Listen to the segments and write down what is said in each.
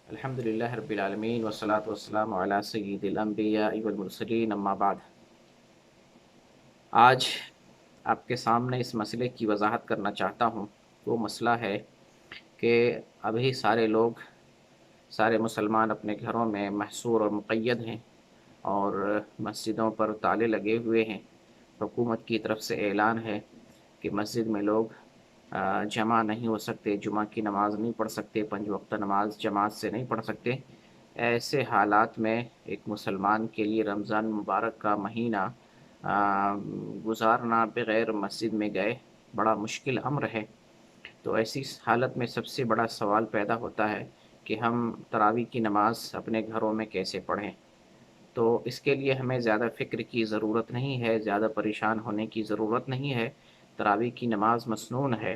الحمدللہ رب العالمین والصلاة والسلام علی سید الانبیاء والمرسلین اما بعد۔ آج آپ کے سامنے اس مسئلے کی وضاحت کرنا چاہتا ہوں۔ وہ مسئلہ ہے کہ ابھی سارے مسلمان اپنے گھروں میں محصور اور مقید ہیں اور مسجدوں پر تالے لگے ہوئے ہیں۔ حکومت کی طرف سے اعلان ہے کہ مسجد میں لوگ جمع نہیں ہو سکتے، جمعہ کی نماز نہیں پڑھ سکتے، 5 وقتہ نماز جماعت سے نہیں پڑھ سکتے۔ ایسے حالات میں ایک مسلمان کے لیے رمضان مبارک کا مہینہ گزارنا بغیر مسجد میں گئے بڑا مشکل امر ہے۔ تو ایسی حالت میں سب سے بڑا سوال پیدا ہوتا ہے کہ ہم تراویح کی نماز اپنے گھروں میں کیسے پڑھیں۔ تو اس کے لیے ہمیں زیادہ فکر کی ضرورت نہیں ہے، زیادہ پریشان ہونے کی ضرورت نہیں ہے۔ تراویح کی نماز مسنون ہے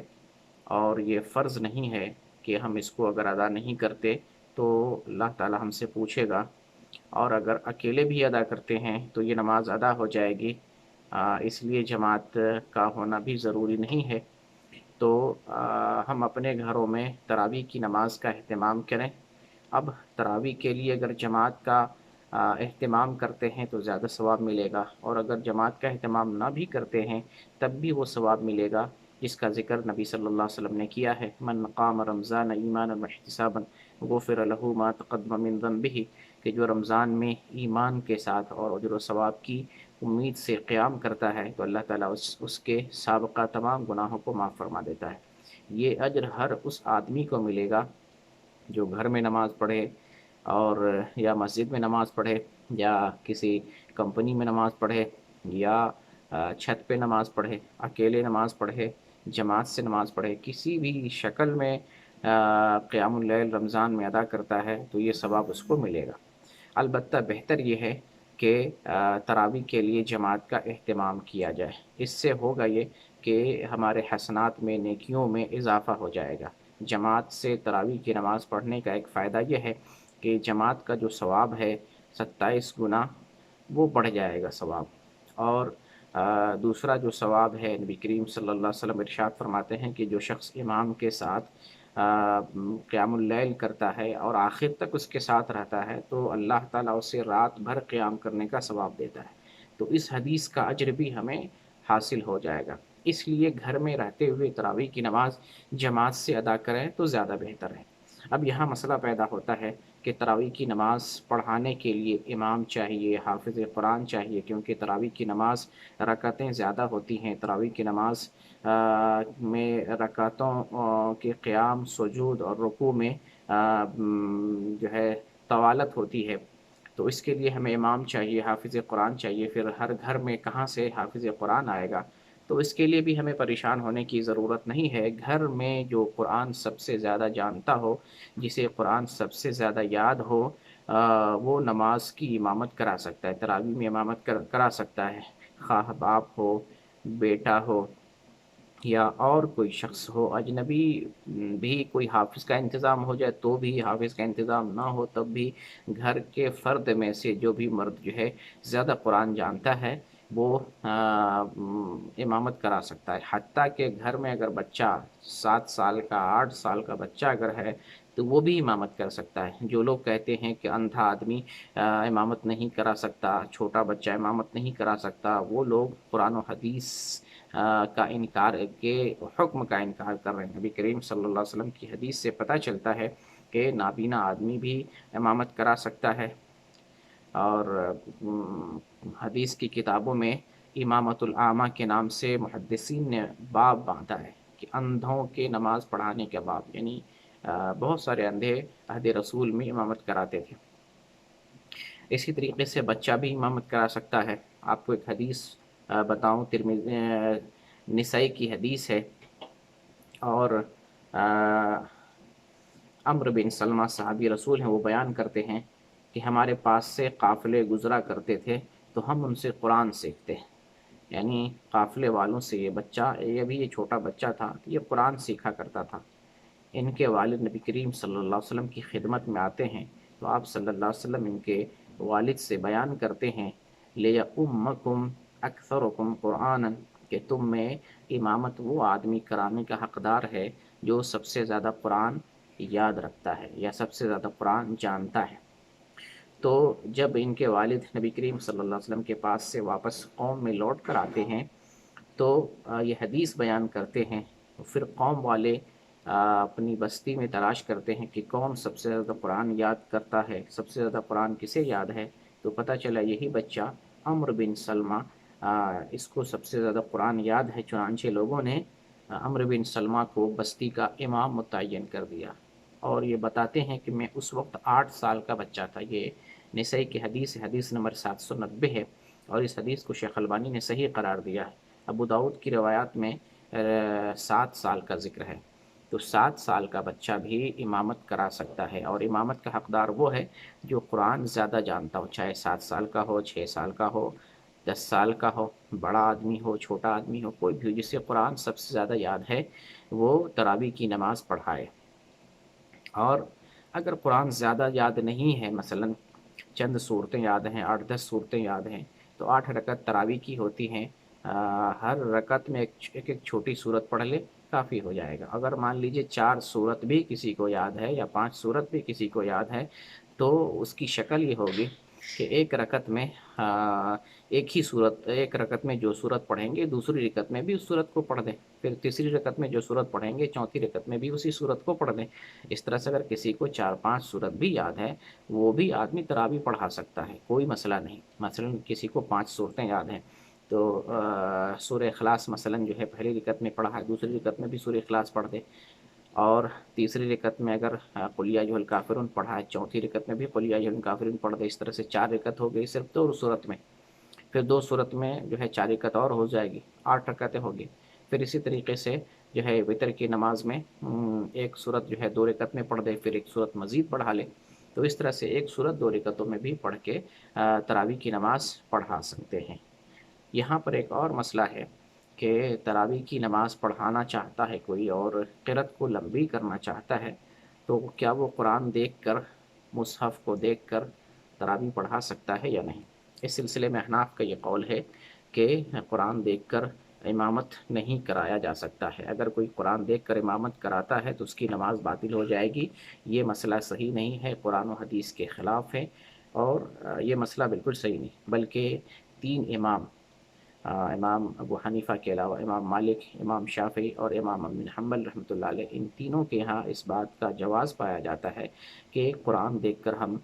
اور یہ فرض نہیں ہے کہ ہم اس کو اگر ادا نہیں کرتے تو اللہ تعالی ہم سے پوچھے گا، اور اگر اکیلے بھی ادا کرتے ہیں تو یہ نماز ادا ہو جائے گی۔ اس لیے جماعت کا ہونا بھی ضروری نہیں ہے۔ تو ہم اپنے گھروں میں تراویح کی نماز کا اہتمام کریں۔ اب تراویح کے لیے اگر جماعت کا اہتمام کرتے ہیں تو زیادہ ثواب ملے گا، اور اگر جماعت کا اہتمام نہ بھی کرتے ہیں تب بھی وہ ثواب ملے گا جس کا ذکر نبی صلی اللہ علیہ وسلم نے کیا ہے۔ من قام رمضان ایمانا واحتسابا غفر له ما تقدم من ذنبه، کہ جو رمضان میں ایمان کے ساتھ اور اجر و ثواب کی امید سے قیام کرتا ہے تو اللہ تعالیٰ اس کے سابقہ تمام گناہوں کو معاف فرما دیتا ہے۔ یہ اجر ہر اس آدمی کو ملے گا جو گھر میں نماز پڑھے اور یا مسجد میں نماز پڑھے یا کسی کمپنی میں نماز پڑھے یا چھت پہ نماز پڑھے، اکیلے نماز پڑھے، جماعت سے نماز پڑھے، کسی بھی شکل میں قیام اللیل رمضان میں ادا کرتا ہے تو یہ ثواب اس کو ملے گا۔ البتہ بہتر یہ ہے کہ تراویح کے لیے جماعت کا اہتمام کیا جائے۔ اس سے ہوگا یہ کہ ہمارے حسنات میں، نیکیوں میں اضافہ ہو جائے گا۔ جماعت سے تراویح کی نماز پڑھنے کا ایک فائدہ یہ ہے کہ جماعت کا جو ثواب ہے 27 گنا وہ بڑھ جائے گا ثواب۔ اور دوسرا جو ثواب ہے، نبی کریم صلی اللہ علیہ وسلم ارشاد فرماتے ہیں کہ جو شخص امام کے ساتھ قیام اللیل کرتا ہے اور آخر تک اس کے ساتھ رہتا ہے تو اللہ تعالیٰ اسے رات بھر قیام کرنے کا ثواب دیتا ہے۔ تو اس حدیث کا اجر بھی ہمیں حاصل ہو جائے گا۔ اس لیے گھر میں رہتے ہوئے تراویح کی نماز جماعت سے ادا کریں تو زیادہ بہتر ہے۔ اب یہاں مسئلہ پیدا ہوتا ہے کہ تراویح کی نماز پڑھانے کے لیے امام چاہیے، حافظ قرآن چاہیے، کیونکہ تراویح کی نماز رکعتیں زیادہ ہوتی ہیں۔ تراویح کی نماز میں رکعتوں کے قیام، سجود اور رکوع میں جو ہے طوالت ہوتی ہے۔ تو اس کے لیے ہمیں امام چاہیے، حافظ قرآن چاہیے۔ پھر ہر گھر میں کہاں سے حافظ قرآن آئے گا؟ تو اس کے لیے بھی ہمیں پریشان ہونے کی ضرورت نہیں ہے۔ گھر میں جو قرآن سب سے زیادہ جانتا ہو، جسے قرآن سب سے زیادہ یاد ہو، وہ نماز کی امامت کرا سکتا ہے، تراویح میں امامت کرا سکتا ہے، خواہ باپ ہو، بیٹا ہو یا اور کوئی شخص ہو۔ اجنبی بھی کوئی حافظ کا انتظام ہو جائے تو بھی، حافظ کا انتظام نہ ہو تب بھی، گھر کے فرد میں سے جو بھی مرد جو ہے زیادہ قرآن جانتا ہے وہ امامت کرا سکتا ہے۔ حتیٰ کہ گھر میں اگر بچہ 7 سال کا، 8 سال کا بچہ اگر ہے تو وہ بھی امامت کر سکتا ہے۔ جو لوگ کہتے ہیں کہ اندھا آدمی امامت نہیں کرا سکتا، چھوٹا بچہ امامت نہیں کرا سکتا، وہ لوگ قرآن و حدیث کا انکار کے حکم کا انکار کر رہے ہیں۔ نبی کریم صلی اللہ علیہ وسلم کی حدیث سے پتہ چلتا ہے کہ نابینا آدمی بھی امامت کرا سکتا ہے، اور حدیث کی کتابوں میں امامت الاعمیٰ کے نام سے محدثین نے باب باندھا ہے کہ اندھوں کے نماز پڑھانے کا باب، یعنی بہت سارے اندھے عہد رسول میں امامت کراتے تھے۔ اسی طریقے سے بچہ بھی امامت کرا سکتا ہے۔ آپ کو ایک حدیث بتاؤں، نسائی کی حدیث ہے، اور عمر بن سلمہ صحابی رسول ہیں، وہ بیان کرتے ہیں کہ ہمارے پاس سے قافلے گزرا کرتے تھے تو ہم ان سے قرآن سیکھتے، یعنی قافلے والوں سے یہ چھوٹا بچہ تھا، یہ قرآن سیکھا کرتا تھا۔ ان کے والد نبی کریم صلی اللہ علیہ وسلم کی خدمت میں آتے ہیں تو آپ صلی اللہ علیہ وسلم ان کے والد سے بیان کرتے ہیں لِيَؤُمَّكُمْ أَكْثَرُكُمْ قُرْآنًا، کہ تم میں امامت وہ آدمی کرانے کا حقدار ہے جو سب سے زیادہ قرآن یاد رکھتا ہے یا سب سے زیادہ قرآن جانتا ہے۔ تو جب ان کے والد نبی کریم صلی اللہ علیہ وسلم کے پاس سے واپس قوم میں لوٹ کر آتے ہیں تو یہ حدیث بیان کرتے ہیں، پھر قوم والے اپنی بستی میں تلاش کرتے ہیں کہ کون سب سے زیادہ قرآن یاد کرتا ہے، سب سے زیادہ قرآن کسے یاد ہے، تو پتہ چلا یہی بچہ عمرو بن سلمہ، اس کو سب سے زیادہ قرآن یاد ہے۔ چنانچہ لوگوں نے عمرو بن سلمہ کو بستی کا امام متعین کر دیا، اور یہ بتاتے ہیں کہ میں اس وقت 8 سال کا بچہ تھا۔ یہ نسائی کی حدیث نمبر 790 ہے، اور اس حدیث کو شیخ البانی نے صحیح قرار دیا ہے۔ ابو داؤد کی روایات میں 7 سال کا ذکر ہے، تو 7 سال کا بچہ بھی امامت کرا سکتا ہے، اور امامت کا حقدار وہ ہے جو قرآن زیادہ جانتا ہو، چاہے 7 سال کا ہو، 6 سال کا ہو، 10 سال کا ہو، بڑا آدمی ہو، چھوٹا آدمی ہو، کوئی بھی ہو جسے قرآن سب سے زیادہ یاد ہے وہ تراویح کی نماز پڑھائے۔ اور اگر قرآن زیادہ یاد نہیں ہے، مثلا چند صورتیں یاد ہیں، 8-10 صورتیں یاد ہیں، تو 8 رکعت تراویح کی ہوتی ہیں، ہر رکعت میں ایک چھوٹی صورت پڑھ لے کافی ہو جائے گا۔ اگر مان لیجئے 4 صورت بھی کسی کو یاد ہے یا 5 صورت بھی کسی کو یاد ہے، تو اس کی شکل یہ ہوگی کہ ایک رکعت میں ایک رکعت میں جو صورت پڑھیں گے دوسری رکعت میں بھی اس صورت کو پڑھ دیں، پھر تیسری رکعت میں جو صورت پڑھیں گے چوتھی رکعت میں بھی اسی صورت کو پڑھ دیں۔ اس طرح سے اگر کسی کو 4-5 صورت بھی یاد ہے، وہ بھی آدمی تراویح پڑھا سکتا ہے، کوئی مسئلہ نہیں۔ مثلا کسی کو 5 صورتیں یاد ہیں، تو سورہ اخلاص مثلا جو ہے پہلی رکعت میں پڑھا ہے، دوسری رکعت میں بھی سورہ اخلاص پڑھ دے، اور تیسری رکعت میں اگر قل یا ایھا الکافرون پڑھا ہے، چوتھی رکعت میں بھی قل یا ایھا الکافرون پڑھ دے۔ اس طرح سے 4 رکعت ہو گئی صرف 2 صورت میں، پھر 2 صورت میں جو ہے 4 رکعت اور ہو جائے گی، 8 رکعتیں ہوگی۔ پھر اسی طریقے سے جو ہے وتر کی نماز میں ایک صورت جو ہے 2 رکعت میں پڑھ دے، پھر ایک صورت مزید پڑھا لے، تو اس طرح سے ایک صورت 2 رکعتوں میں بھی پڑھ کے تراویح کی نماز پڑھا سکتے ہیں۔ یہاں پر ایک اور مسئلہ ہے کہ تراویح کی نماز پڑھانا چاہتا ہے کوئی اور قرأت کو لمبی کرنا چاہتا ہے، تو کیا وہ قرآن دیکھ کر، مصحف کو دیکھ کر تراویح پڑھا سکتا ہے یا نہیں؟ اس سلسلے میں احناف کا یہ قول ہے کہ قرآن دیکھ کر امامت نہیں کرایا جا سکتا ہے۔ اگر کوئی قرآن دیکھ کر امامت کراتا ہے تو اس کی نماز باطل ہو جائے گی۔ یہ مسئلہ صحیح نہیں ہے، قرآن و حدیث کے خلاف ہے، اور یہ مسئلہ بالکل صحیح نہیں، بلکہ 3 امام، امام ابو حنیفہ کے علاوہ امام مالک، امام شافعی اور امام بن حنبل رحمۃ اللہ علیہ، ان تینوں کے ہاں اس بات کا جواز پایا جاتا ہے کہ قرآن دیکھ کر ہم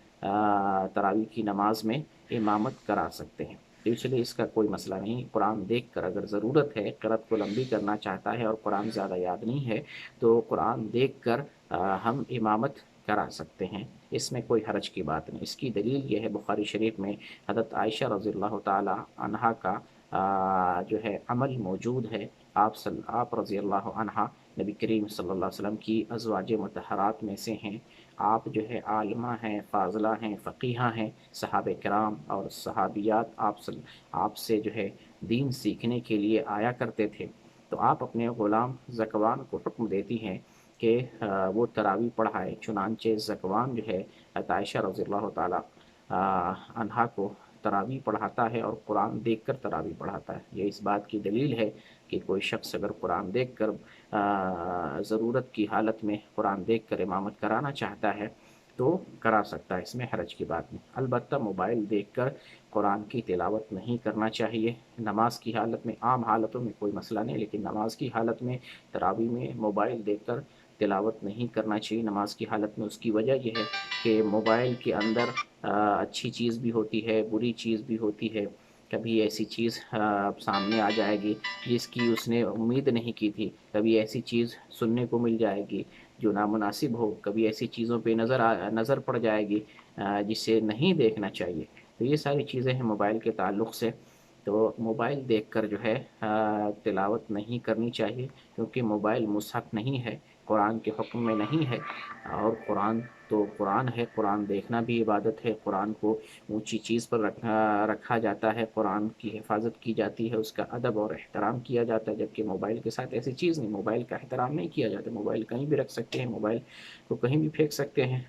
تراویح کی نماز میں امامت کرا سکتے ہیں۔ تو اس لیے اس کا کوئی مسئلہ نہیں۔ قرآن دیکھ کر اگر ضرورت ہے، قرأت کو لمبی کرنا چاہتا ہے اور قرآن زیادہ یاد نہیں ہے، تو قرآن دیکھ کر ہم امامت کرا سکتے ہیں، اس میں کوئی حرج کی بات نہیں۔ اس کی دلیل یہ ہے بخاری شریف میں حضرت عائشہ رضی اللہ تعالی عنہا کا جو ہے عمل موجود ہے۔ آپ رضی اللہ عنہ نبی کریم صلی اللہ علیہ وسلم کی ازواج مطہرات میں سے ہیں۔ آپ جو ہے عالمہ ہیں، فاضلہ ہیں، فقیہہ ہیں۔ صحابہ کرام اور صحابیات آپ سے جو ہے دین سیکھنے کے لیے آیا کرتے تھے، تو آپ اپنے غلام زکوان کو حکم دیتی ہیں کہ وہ تراویح پڑھائے۔ چنانچہ زکوان جو ہے عائشہ رضی اللہ تعالی عنہا کو تراویح پڑھاتا ہے اور قرآن دیکھ کر تراویح پڑھاتا ہے۔ یہ اس بات کی دلیل ہے کہ کوئی شخص اگر قرآن دیکھ کر ضرورت کی حالت میں قرآن دیکھ کر امامت کرانا چاہتا ہے تو کرا سکتا ہے، اس میں حرج کی بات نہیں۔ البتہ موبائل دیکھ کر قرآن کی تلاوت نہیں کرنا چاہیے۔ نماز کی حالت میں، عام حالتوں میں کوئی مسئلہ نہیں، لیکن نماز کی حالت میں تراویح میں موبائل دیکھ کر تلاوت نہیں کرنا چاہیے نماز کی حالت میں۔ اس کی وجہ یہ ہے کہ موبائل کے اندر اچھی چیز بھی ہوتی ہے، بری چیز بھی ہوتی ہے۔ کبھی ایسی چیز سامنے آ جائے گی جس کی اس نے امید نہیں کی تھی، کبھی ایسی چیز سننے کو مل جائے گی جو نامناسب ہو، کبھی ایسی چیزوں پہ نظر پڑ جائے گی جسے نہیں دیکھنا چاہیے۔ تو یہ ساری چیزیں ہیں موبائل کے تعلق سے۔ تو موبائل دیکھ کر جو ہے تلاوت نہیں کرنی چاہیے، کیونکہ موبائل مصحف نہیں ہے، قرآن کے حکم میں نہیں ہے، اور قرآن تو قرآن ہے، قرآن دیکھنا بھی عبادت ہے۔ قرآن کو اونچی چیز پر رکھا جاتا ہے، قرآن کی حفاظت کی جاتی ہے، اس کا ادب اور احترام کیا جاتا ہے، جبکہ موبائل کے ساتھ ایسی چیز نہیں، موبائل کا احترام نہیں کیا جاتا۔ موبائل کہیں بھی رکھ سکتے ہیں، موبائل کو کہیں بھی پھینک سکتے ہیں،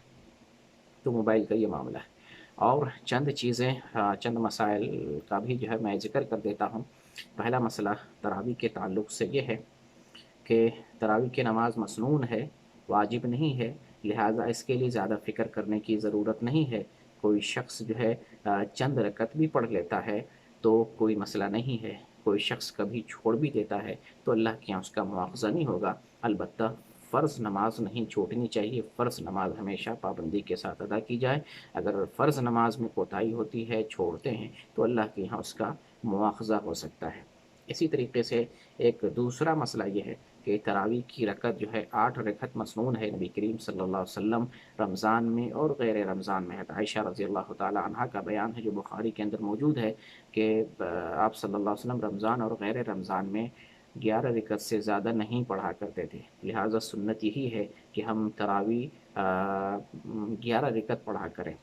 تو موبائل کا یہ معاملہ ہے۔ اور چند چیزیں، چند مسائل کا بھی جو ہے میں ذکر کر دیتا ہوں۔ پہلا مسئلہ تراویح کے تعلق سے یہ ہے کہ تراویح کی نماز مسنون ہے، واجب نہیں ہے، لہٰذا اس کے لیے زیادہ فکر کرنے کی ضرورت نہیں ہے۔ کوئی شخص جو ہے چند رکعت بھی پڑھ لیتا ہے تو کوئی مسئلہ نہیں ہے، کوئی شخص کبھی چھوڑ بھی دیتا ہے تو اللہ کے یہاں اس کا مواخذہ نہیں ہوگا۔ البتہ فرض نماز نہیں چھوٹنی چاہیے، فرض نماز ہمیشہ پابندی کے ساتھ ادا کی جائے۔ اگر فرض نماز میں کوتاہی ہوتی ہے، چھوڑتے ہیں، تو اللہ کے یہاں اس کا مواخذہ ہو سکتا ہے۔ اسی طریقے سے ایک دوسرا مسئلہ یہ ہے کہ تراویح کی رکعت جو ہے 8 رکعت مسنون ہے۔ نبی کریم صلی اللہ علیہ وسلم رمضان میں اور غیر رمضان میں ہے۔ عائشہ رضی اللہ تعالی عنہا کا بیان ہے جو بخاری کے اندر موجود ہے کہ آپ صلی اللہ علیہ وسلم رمضان اور غیر رمضان میں 11 رکعت سے زیادہ نہیں پڑھا کرتے تھے۔ لہٰذا سنت یہی ہے کہ ہم تراویح 11 رکعت پڑھا کریں،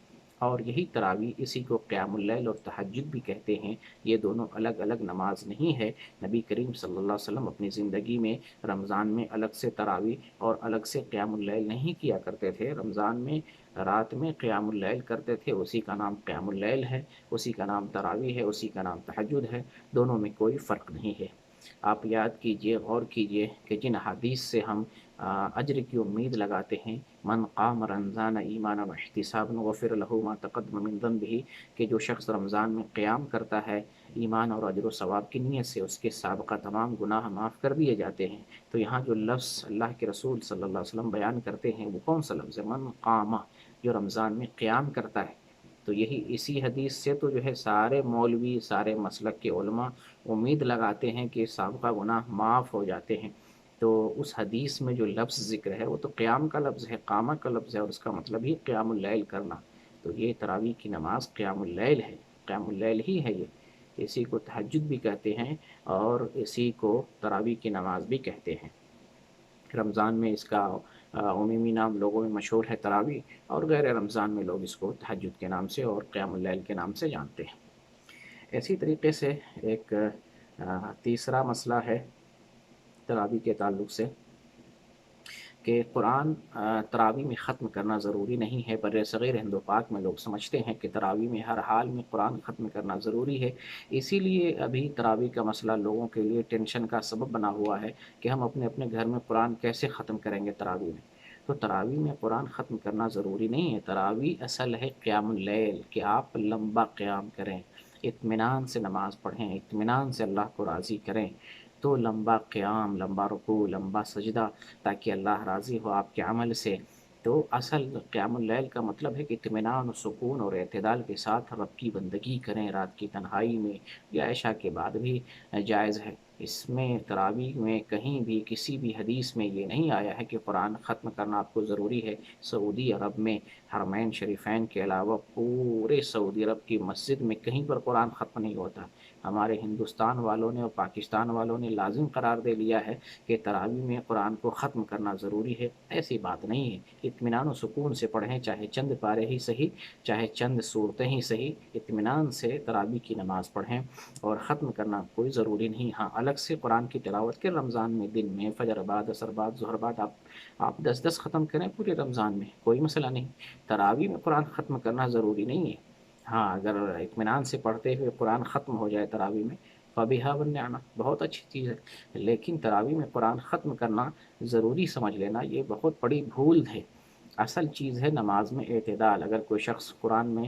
اور یہی تراویح، اسی کو قیام اللیل اور تہجد بھی کہتے ہیں۔ یہ دونوں الگ الگ نماز نہیں ہے۔ نبی کریم صلی اللہ علیہ وسلم اپنی زندگی میں رمضان میں الگ سے تراویح اور الگ سے قیام اللیل نہیں کیا کرتے تھے۔ رمضان میں رات میں قیام اللیل کرتے تھے، اسی کا نام قیام اللیل ہے، اسی کا نام تراویح ہے، اسی کا نام تہجد ہے، دونوں میں کوئی فرق نہیں ہے۔ آپ یاد کیجئے، غور کیجئے کہ جن حدیث سے ہم اجر کی امید لگاتے ہیں، من قام رمضان ایمانا واحتسابا غفر له ما تقدم من ذنبه، کہ جو شخص رمضان میں قیام کرتا ہے ایمان اور اجر و ثواب کی نیت سے، اس کے سابقہ تمام گناہ معاف کر دیے جاتے ہیں۔ تو یہاں جو لفظ اللہ کے رسول صلی اللہ علیہ وسلم بیان کرتے ہیں وہ کون سا لفظ ہے؟ من قام، جو رمضان میں قیام کرتا ہے۔ تو یہی اسی حدیث سے تو جو ہے سارے مولوی، سارے مسلک کے علماء امید لگاتے ہیں کہ سابقہ گناہ معاف ہو جاتے ہیں۔ تو اس حدیث میں جو لفظ ذکر ہے وہ تو قیام کا لفظ ہے، قامہ کا لفظ ہے، اور اس کا مطلب ہی قیام اللیل کرنا۔ تو یہ تراویح کی نماز قیام اللیل ہے، قیام اللیل ہی ہے یہ۔ اسی کو تہجد بھی کہتے ہیں اور اسی کو تراویح کی نماز بھی کہتے ہیں۔ رمضان میں اس کا عمومی نام لوگوں میں مشہور ہے تراویح، اور غیر رمضان میں لوگ اس کو تہجد کے نام سے اور قیام اللیل کے نام سے جانتے ہیں۔ اسی طریقے سے ایک تیسرا مسئلہ ہے تراویح کے تعلق سے کہ قرآن تراویح میں ختم کرنا ضروری نہیں ہے۔ بر صغیر ہند و پاک میں لوگ سمجھتے ہیں کہ تراویح میں ہر حال میں قرآن ختم کرنا ضروری ہے، اسی لیے ابھی تراویح کا مسئلہ لوگوں کے لیے ٹینشن کا سبب بنا ہوا ہے کہ ہم اپنے اپنے گھر میں قرآن کیسے ختم کریں گے تراویح میں۔ تو تراویح میں قرآن ختم کرنا ضروری نہیں ہے۔ تراویح اصل ہے قیام اللیل، کہ آپ لمبا قیام کریں، اطمینان سے نماز پڑھیں، اطمینان سے اللہ کو راضی کریں۔ تو لمبا قیام، لمبا رکوع، لمبا سجدہ، تاکہ اللہ راضی ہو آپ کے عمل سے۔ تو اصل قیام اللیل کا مطلب ہے کہ اطمینان و سکون اور اعتدال کے ساتھ رب کی بندگی کریں، رات کی تنہائی میں یا عشاء کے بعد بھی جائز ہے۔ اس میں تراویح میں کہیں بھی کسی بھی حدیث میں یہ نہیں آیا ہے کہ قرآن ختم کرنا آپ کو ضروری ہے۔ سعودی عرب میں حرمین شریفین کے علاوہ پورے سعودی عرب کی مسجد میں کہیں پر قرآن ختم نہیں ہوتا۔ ہمارے ہندوستان والوں نے اور پاکستان والوں نے لازم قرار دے لیا ہے کہ تراویح میں قرآن کو ختم کرنا ضروری ہے۔ ایسی بات نہیں ہے، اطمینان و سکون سے پڑھیں، چاہے چند پارے ہی صحیح، چاہے چند صورتیں ہی صحیح، اطمینان سے تراویح کی نماز پڑھیں، اور ختم کرنا کوئی ضروری نہیں۔ ہاں الگ سے قرآن کی تلاوت کے رمضان میں دن میں فجر بعد، عصر بعد، ظہر بعد آپ 10 ختم کریں پورے رمضان میں، کوئی مسئلہ نہیں۔ تراویح میں قرآن ختم کرنا ضروری نہیں ہے۔ ہاں اگر اطمینان سے پڑھتے ہوئے قرآن ختم ہو جائے تراویح میں، فَبِهَا وَالنِّعْمَةُ، بہت اچھی چیز ہے، لیکن تراویح میں قرآن ختم کرنا ضروری سمجھ لینا یہ بہت بڑی بھول ہے۔ اصل چیز ہے نماز میں اعتدال۔ اگر کوئی شخص قرآن میں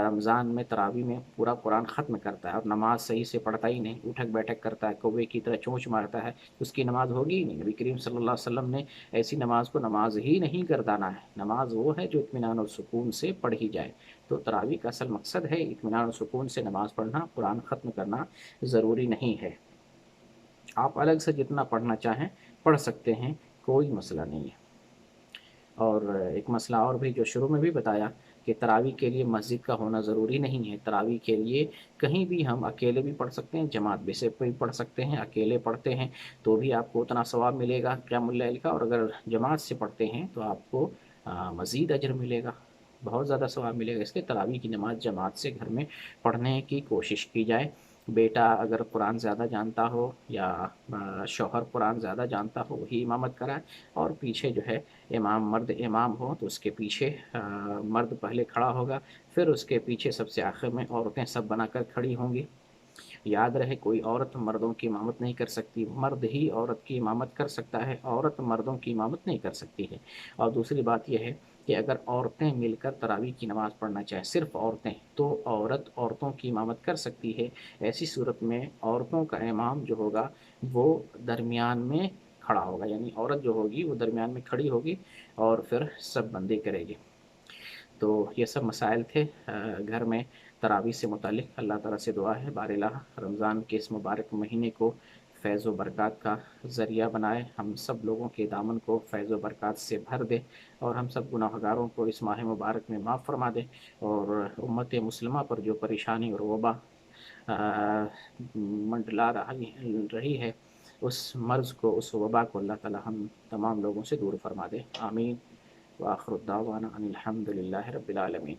رمضان میں تراویح میں پورا قرآن ختم کرتا ہے اور نماز صحیح سے پڑھتا ہی نہیں، اٹھک بیٹھک کرتا ہے، کوے کی طرح چونچ مارتا ہے، اس کی نماز ہوگی ہی نہیں۔ نبی کریم صلی اللہ علیہ وسلم نے ایسی نماز کو نماز ہی نہیں گردانا ہے۔ نماز وہ ہے جو اطمینان اور سکون سے پڑھی جائے۔ تو تراویح کا اصل مقصد ہے اطمینان و سکون سے نماز پڑھنا، قرآن ختم کرنا ضروری نہیں ہے۔ آپ الگ سے جتنا پڑھنا چاہیں پڑھ سکتے ہیں، کوئی مسئلہ نہیں ہے۔ اور ایک مسئلہ اور بھی جو شروع میں بھی بتایا کہ تراویح کے لیے مسجد کا ہونا ضروری نہیں ہے۔ تراویح کے لیے کہیں بھی ہم اکیلے بھی پڑھ سکتے ہیں، جماعت بھی سے بھی پڑھ سکتے ہیں، اکیلے پڑھتے ہیں تو بھی آپ کو اتنا ثواب ملے گا قیام اللیل کا، اور اگر جماعت سے پڑھتے ہیں تو آپ کو مزید اجر ملے گا، بہت زیادہ ثواب ملے گا۔ اس لیے تراویح کی نماز جماعت سے گھر میں پڑھنے کی کوشش کی جائے۔ بیٹا اگر قرآن زیادہ جانتا ہو یا شوہر قرآن زیادہ جانتا ہو وہی امامت کرائے، اور پیچھے جو ہے مرد امام ہو تو اس کے پیچھے مرد پہلے کھڑا ہوگا، پھر اس کے پیچھے سب سے آخر میں عورتیں سب بنا کر کھڑی ہوں گی۔ یاد رہے کوئی عورت مردوں کی امامت نہیں کر سکتی، مرد ہی عورت کی امامت کر سکتا ہے، عورت مردوں کی امامت نہیں کر سکتی ہے۔ اور دوسری بات یہ ہے کہ اگر عورتیں مل کر تراویح کی نماز پڑھنا چاہیں، صرف عورتیں، تو عورت عورتوں کی امامت کر سکتی ہے۔ ایسی صورت میں عورتوں کا امام جو ہوگا وہ درمیان میں کھڑا ہوگا، یعنی عورت جو ہوگی وہ درمیان میں کھڑی ہوگی اور پھر سب بندی کرے گی۔ تو یہ سب مسائل تھے گھر میں تراویح سے متعلق۔ اللہ تعالیٰ سے دعا ہے بار الہ رمضان کے اس مبارک مہینے کو فیض و برکات کا ذریعہ بنائے، ہم سب لوگوں کے دامن کو فیض و برکات سے بھر دے، اور ہم سب گناہ گاروں کو اس ماہ مبارک میں معاف فرما دے، اور امت مسلمہ پر جو پریشانی اور وبا منڈلا رہی ہے، اس مرض کو، اس وبا کو اللہ تعالیٰ ہم تمام لوگوں سے دور فرما دے، آمین۔ وآخر الدعوانا ان الحمد للہ رب العالمین۔